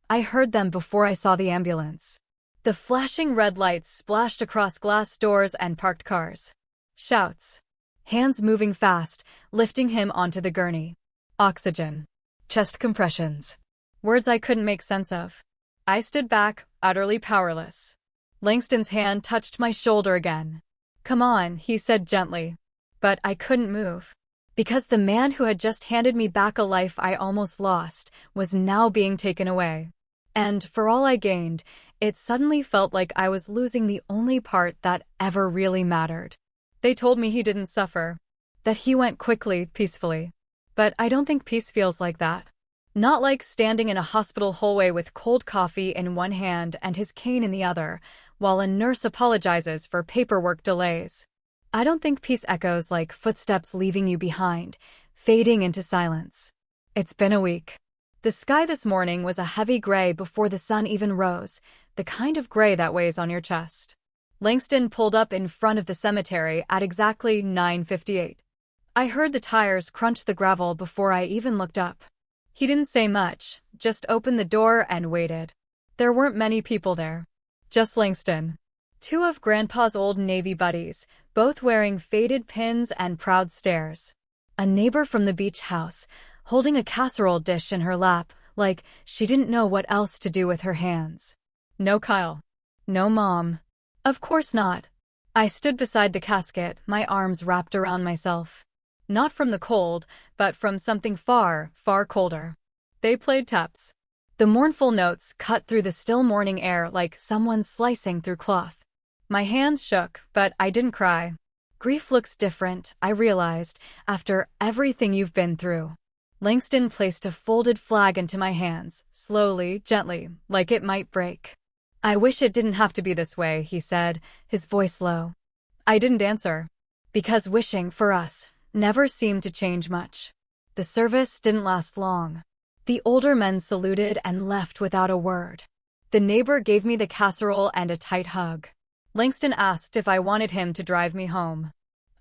I heard them before I saw the ambulance. The flashing red lights splashed across glass doors and parked cars. Shouts. Hands moving fast, lifting him onto the gurney. Oxygen. Chest compressions. Words I couldn't make sense of. I stood back, utterly powerless. Langston's hand touched my shoulder again. Come on, he said gently. But I couldn't move. Because the man who had just handed me back a life I almost lost was now being taken away. And for all I gained, it suddenly felt like I was losing the only part that ever really mattered. They told me he didn't suffer, that he went quickly, peacefully. But I don't think peace feels like that. Not like standing in a hospital hallway with cold coffee in one hand and his cane in the other, while a nurse apologizes for paperwork delays. I don't think peace echoes like footsteps leaving you behind, fading into silence. It's been a week. The sky this morning was a heavy gray before the sun even rose, the kind of gray that weighs on your chest. Langston pulled up in front of the cemetery at exactly 9:58. I heard the tires crunch the gravel before I even looked up. He didn't say much, just opened the door and waited. There weren't many people there. Just Langston. Two of Grandpa's old Navy buddies, both wearing faded pins and proud stares. A neighbor from the beach house, holding a casserole dish in her lap, like she didn't know what else to do with her hands. No Kyle. No Mom. Of course not. I stood beside the casket, my arms wrapped around myself. Not from the cold, but from something far, far colder. They played taps. The mournful notes cut through the still morning air like someone slicing through cloth. My hands shook, but I didn't cry. Grief looks different, I realized, after everything you've been through. Langston placed a folded flag into my hands, slowly, gently, like it might break. I wish it didn't have to be this way, he said, his voice low. I didn't answer. Because wishing for us never seemed to change much. The service didn't last long. The older men saluted and left without a word. The neighbor gave me the casserole and a tight hug. Langston asked if I wanted him to drive me home.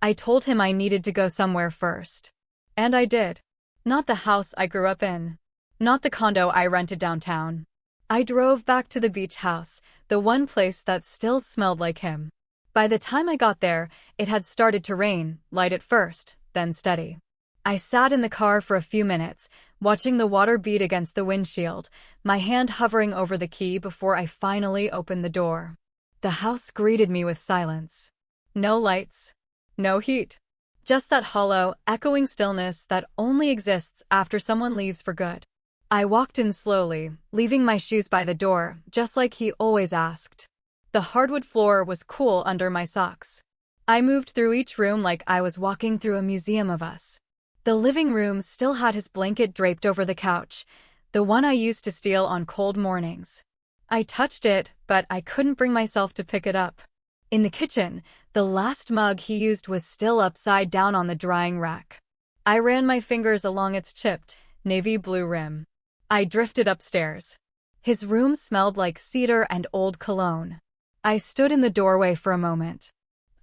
I told him I needed to go somewhere first. And I did. Not the house I grew up in. Not the condo I rented downtown. I drove back to the beach house, the one place that still smelled like him. By the time I got there, it had started to rain, light at first, then steady. I sat in the car for a few minutes, watching the water beat against the windshield, my hand hovering over the key before I finally opened the door. The house greeted me with silence. No lights. No heat. Just that hollow, echoing stillness that only exists after someone leaves for good. I walked in slowly, leaving my shoes by the door, just like he always asked. The hardwood floor was cool under my socks. I moved through each room like I was walking through a museum of us. The living room still had his blanket draped over the couch, the one I used to steal on cold mornings. I touched it, but I couldn't bring myself to pick it up. In the kitchen, the last mug he used was still upside down on the drying rack. I ran my fingers along its chipped, navy blue rim. I drifted upstairs. His room smelled like cedar and old cologne. I stood in the doorway for a moment.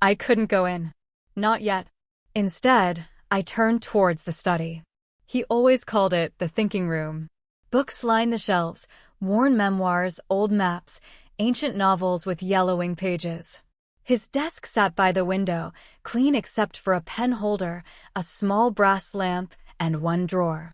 I couldn't go in. Not yet. Instead, I turned towards the study. He always called it the thinking room. Books lined the shelves, worn memoirs, old maps, ancient novels with yellowing pages. His desk sat by the window, clean except for a pen holder, a small brass lamp, and one drawer.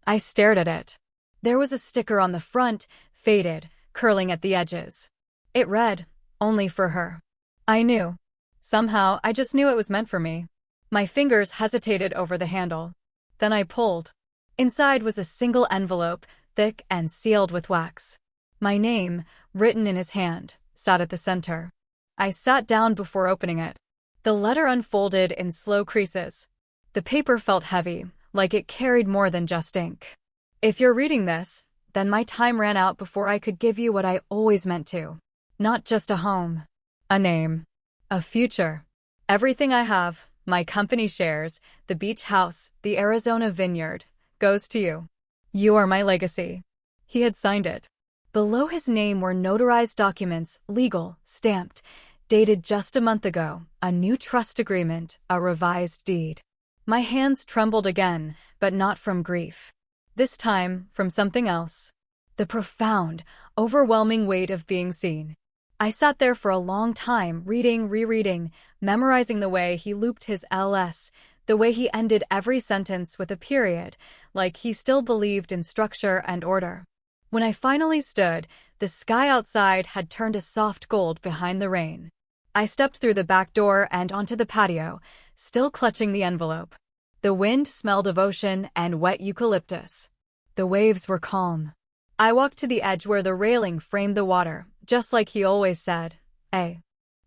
I stared at it. There was a sticker on the front, faded, curling at the edges. It read, "Only for her." I knew. Somehow, I just knew it was meant for me. My fingers hesitated over the handle. Then I pulled. Inside was a single envelope, thick and sealed with wax. My name, written in his hand, sat at the center. I sat down before opening it. The letter unfolded in slow creases. The paper felt heavy, like it carried more than just ink. If you're reading this, then my time ran out before I could give you what I always meant to. Not just a home. A name. A future. Everything I have, my company shares, the beach house, the Arizona vineyard, goes to you. You are my legacy. He had signed it. Below his name were notarized documents, legal, stamped, dated just a month ago, a new trust agreement, a revised deed. My hands trembled again, but not from grief. This time, from something else. The profound, overwhelming weight of being seen. I sat there for a long time, reading, rereading, memorizing the way he looped his LS, the way he ended every sentence with a period, like he still believed in structure and order. When I finally stood, the sky outside had turned a soft gold behind the rain. I stepped through the back door and onto the patio, still clutching the envelope. The wind smelled of ocean and wet eucalyptus. The waves were calm. I walked to the edge where the railing framed the water, just like he always said, "A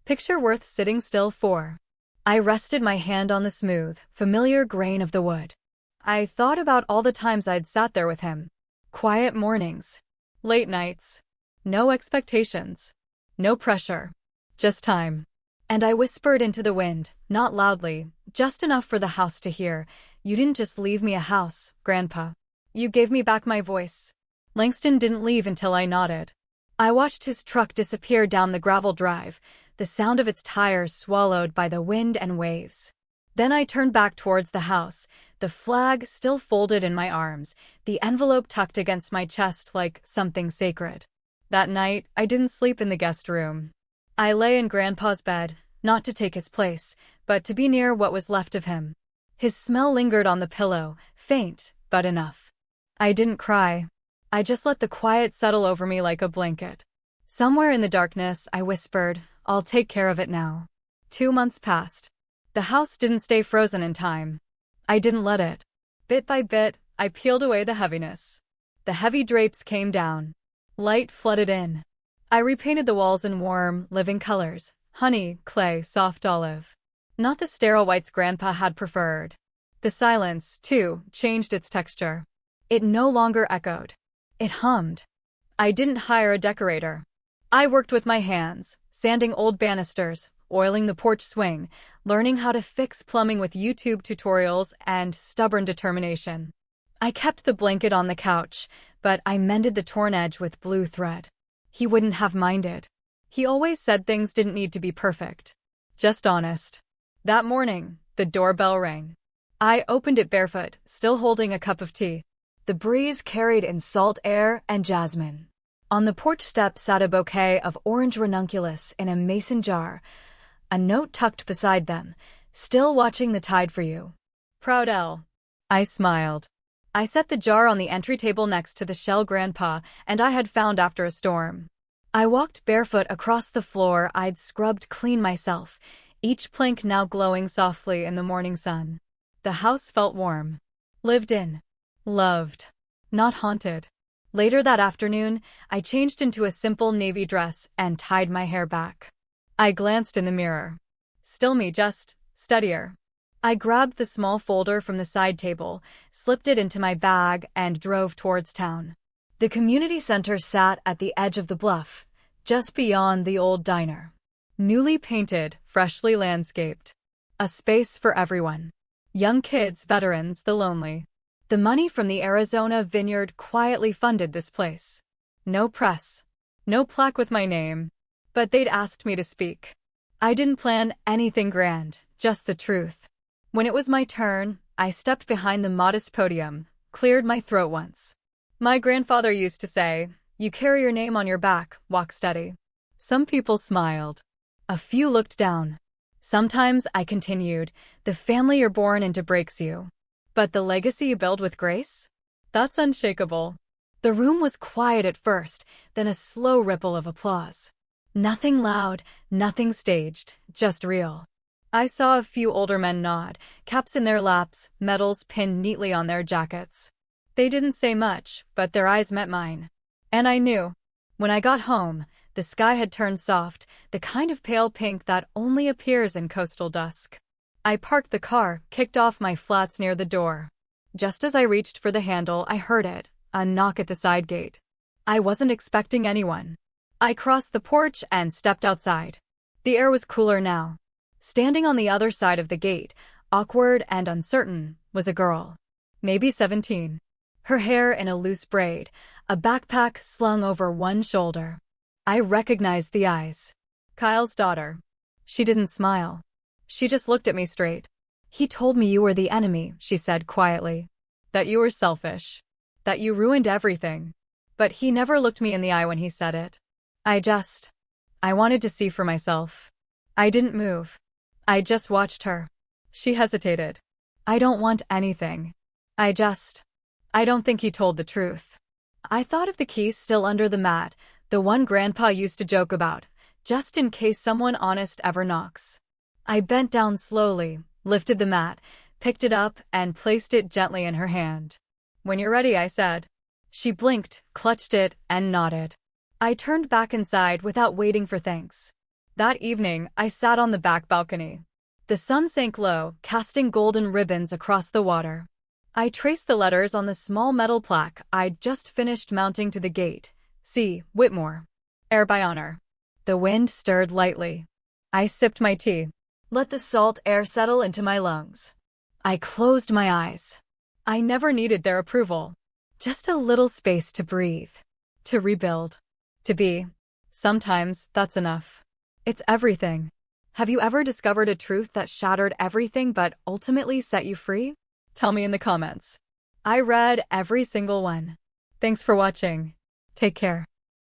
picture worth sitting still for." I rested my hand on the smooth, familiar grain of the wood. I thought about all the times I'd sat there with him. Quiet mornings. Late nights. No expectations. No pressure. Just time. And I whispered into the wind, not loudly, just enough for the house to hear, "You didn't just leave me a house, Grandpa. You gave me back my voice." Langston didn't leave until I nodded. I watched his truck disappear down the gravel drive, the sound of its tires swallowed by the wind and waves. Then I turned back towards the house, the flag still folded in my arms, the envelope tucked against my chest like something sacred. That night, I didn't sleep in the guest room. I lay in Grandpa's bed, not to take his place, but to be near what was left of him. His smell lingered on the pillow, faint, but enough. I didn't cry. I just let the quiet settle over me like a blanket. Somewhere in the darkness, I whispered, "I'll take care of it now." 2 months passed. The house didn't stay frozen in time. I didn't let it. Bit by bit, I peeled away the heaviness. The heavy drapes came down. Light flooded in. I repainted the walls in warm, living colors: honey, clay, soft olive. Not the sterile whites Grandpa had preferred. The silence, too, changed its texture. It no longer echoed. It hummed. I didn't hire a decorator. I worked with my hands, sanding old banisters, oiling the porch swing, learning how to fix plumbing with YouTube tutorials and stubborn determination. I kept the blanket on the couch, but I mended the torn edge with blue thread. He wouldn't have minded. He always said things didn't need to be perfect. Just honest. That morning, the doorbell rang. I opened it barefoot, still holding a cup of tea. The breeze carried in salt air and jasmine. On the porch step sat a bouquet of orange ranunculus in a mason jar, a note tucked beside them, "Still watching the tide for you. Proud Elle." I smiled. I set the jar on the entry table next to the shell Grandpa and I had found after a storm. I walked barefoot across the floor I'd scrubbed clean myself, each plank now glowing softly in the morning sun. The house felt warm. Lived in. Loved. Not haunted. Later that afternoon, I changed into a simple navy dress and tied my hair back. I glanced in the mirror. Still me, just steadier. I grabbed the small folder from the side table, slipped it into my bag, and drove towards town. The community center sat at the edge of the bluff, just beyond the old diner. Newly painted, freshly landscaped. A space for everyone. Young kids, veterans, the lonely. The money from the Arizona vineyard quietly funded this place. No press. No plaque with my name. But they'd asked me to speak. I didn't plan anything grand, just the truth. When it was my turn, I stepped behind the modest podium, cleared my throat once. My grandfather used to say, "You carry your name on your back, walk steady." Some people smiled. A few looked down. Sometimes I continued, "The family you're born into breaks you. But the legacy you build with grace? That's unshakable." The room was quiet at first, then a slow ripple of applause. Nothing loud, nothing staged, just real. I saw a few older men nod, caps in their laps, medals pinned neatly on their jackets. They didn't say much, but their eyes met mine. And I knew. When I got home, the sky had turned soft, the kind of pale pink that only appears in coastal dusk. I parked the car, kicked off my flats near the door. Just as I reached for the handle, I heard it, a knock at the side gate. I wasn't expecting anyone. I crossed the porch and stepped outside. The air was cooler now. Standing on the other side of the gate, awkward and uncertain, was a girl. Maybe 17. Her hair in a loose braid, a backpack slung over one shoulder. I recognized the eyes. Kyle's daughter. She didn't smile. She just looked at me straight. "He told me you were the enemy," she said quietly. "That you were selfish. That you ruined everything." But he never looked me in the eye when he said it. I wanted to see for myself. I didn't move. I just watched her. She hesitated. "I don't want anything. I don't think he told the truth." I thought of the key still under the mat, the one Grandpa used to joke about, just in case someone honest ever knocks. I bent down slowly, lifted the mat, picked it up, and placed it gently in her hand. "When you're ready," I said. She blinked, clutched it, and nodded. I turned back inside without waiting for thanks. That evening, I sat on the back balcony. The sun sank low, casting golden ribbons across the water. I traced the letters on the small metal plaque I'd just finished mounting to the gate. C. Whitmore. Air by honor. The wind stirred lightly. I sipped my tea. Let the salt air settle into my lungs. I closed my eyes. I never needed their approval. Just a little space to breathe. To rebuild. To be. Sometimes that's enough. It's everything. Have you ever discovered a truth that shattered everything but ultimately set you free? Tell me in the comments. I read every single one. Thanks for watching. Take care.